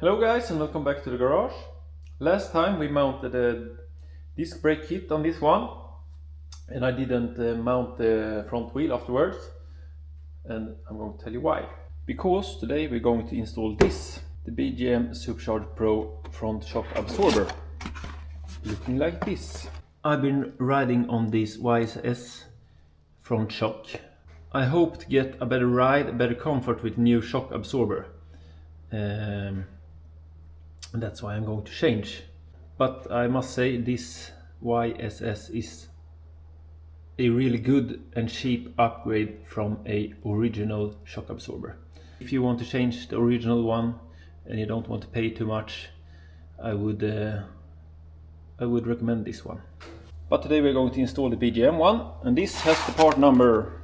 Hello guys and welcome back to the garage. Last time we mounted a disc brake kit on this one and I didn't mount the front wheel afterwards, and I'm going to tell you why. Because today we're going to install this, the BGM Supercharged Pro front shock absorber, looking like this. I've been riding on this YSS front shock. I hope to get a better ride, better comfort with new shock absorber. That's why I'm going to change. But I must say this YSS is a really good and cheap upgrade from a original shock absorber. If you want to change the original one and you don't want to pay too much, I would recommend this one. But today we're going to install the BGM one, and this has the part number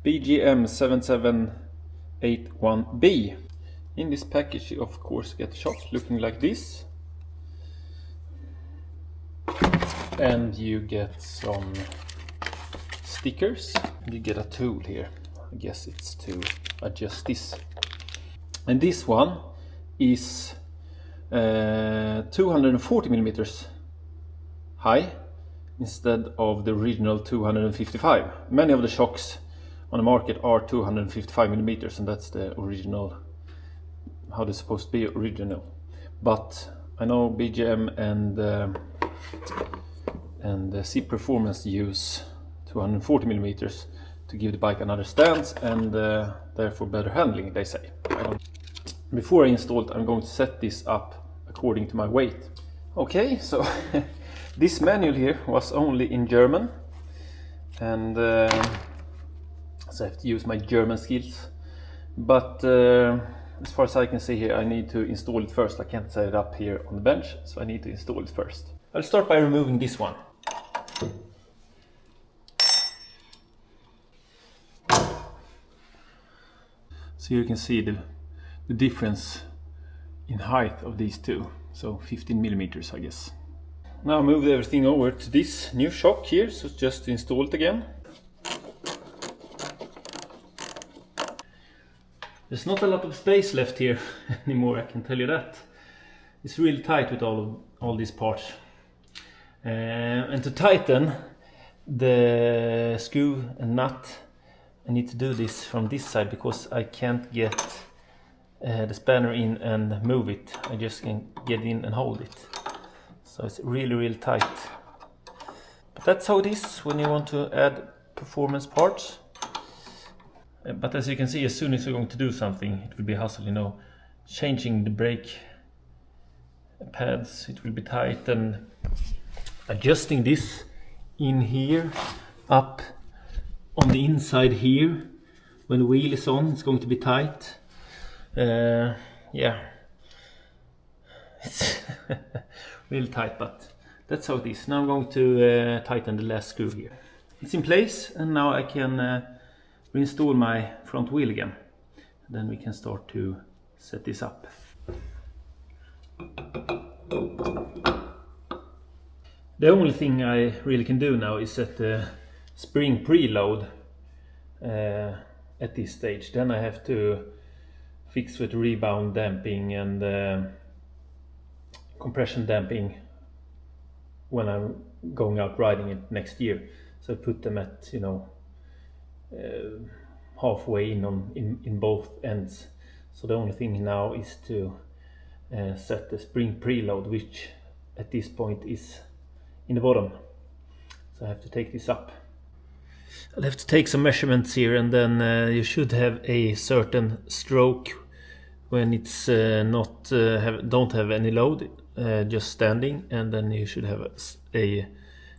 BGM 7781B. In this package you of course get a shock looking like this, and you get some stickers, you get a tool here, I guess it's to adjust this, and this one is 240 millimeters high instead of the original 255. Many of the shocks on the market are 255 millimeters, and that's the original, how they're supposed to be original. But I know BGM and C Performance use 240 millimeters to give the bike another stance and therefore better handling, they say. Before I install it, I'm going to set this up according to my weight. Okay, so this manual here was only in German, and so I have to use my German skills. But as far as I can see here, I need to install it first. I can't set it up here on the bench, so I need to install it first. I'll start by removing this one. So you can see the difference in height of these two. So 15 millimeters, I guess. Now I moved everything over to this new shock here, so just to install it again. There's not a lot of space left here anymore, I can tell you that. It's really tight with all these parts. And to tighten the screw and nut, I need to do this from this side because I can't get the spanner in and move it. I just can get in and hold it. So it's really tight. But that's how it is when you want to add performance parts. But as you can see, as soon as you're going to do something, it will be hassle, you know, changing the brake pads, it will be tight, and adjusting this in here, up on the inside here, when the wheel is on, it's going to be tight. Yeah, it's really tight, but that's how it is. Now I'm going to tighten the last screw here. It's in place, and now I can reinstall my front wheel again. Then we can start to set this up. The only thing I really can do now is set the spring preload at this stage. Then I have to fix with rebound damping and compression damping when I'm going out riding it next year. So I put them at, you know, halfway in both ends. So the only thing now is to set the spring preload, which at this point is in the bottom. So I have to take this up. I'll have to take some measurements here, and then you should have a certain stroke when it's don't have any load, just standing, and then you should have a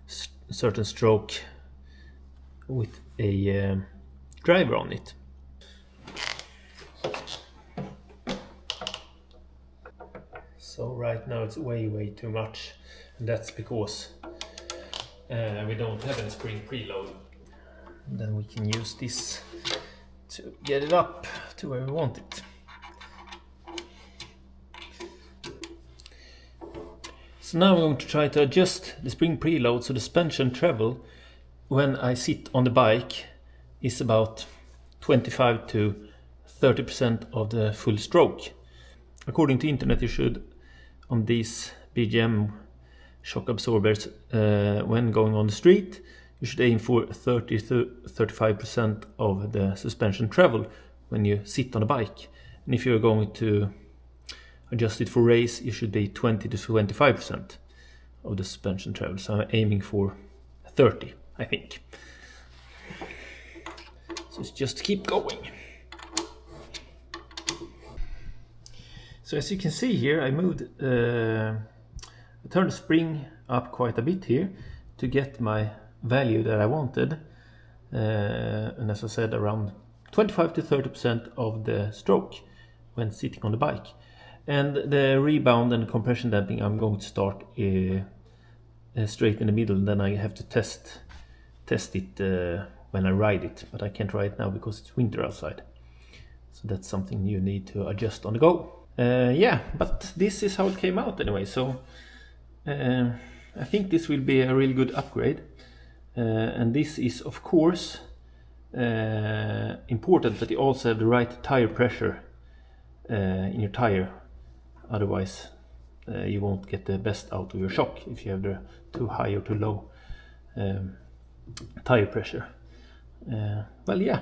certain stroke with a driver on it. So right now it's way too much, and that's because we don't have any spring preload. Then we can use this to get it up to where we want it. So now I'm going to try to adjust the spring preload so the suspension travel when I sit on the bike is about 25 to 30% of the full stroke. according to internet, you should, on these BGM shock absorbers, when going on the street, you should aim for 30 to 35% of the suspension travel when you sit on a bike. And if you're going to adjust it for race, you should be 20 to 25% of the suspension travel. So I'm aiming for 30, I think. So it's just keep going. So as you can see here, I moved, I turned the spring up quite a bit here to get my value that I wanted. And as I said, around 25 to 30% of the stroke when sitting on the bike. And the rebound and compression damping, I'm going to start straight in the middle. Then I have to test it when I ride it, but I can't ride it now because it's winter outside. So that's something you need to adjust on the go. Yeah, but this is how it came out anyway. So I think this will be a really good upgrade. And this is of course important that you also have the right tire pressure in your tire. Otherwise you won't get the best out of your shock if you have the too high or too low tire pressure. Well, yeah,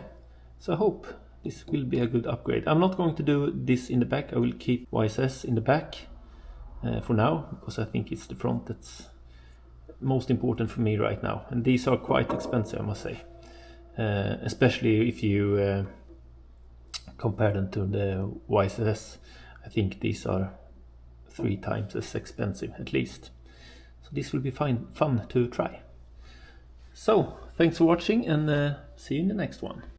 so I hope this will be a good upgrade. I'm not going to do this in the back. I will keep YSS in the back for now, because I think it's the front that's most important for me right now. And these are quite expensive, I must say, especially if you compare them to the YSS. I think these are 3 times as expensive at least. So this will be fun to try. So thanks for watching, and see you in the next one.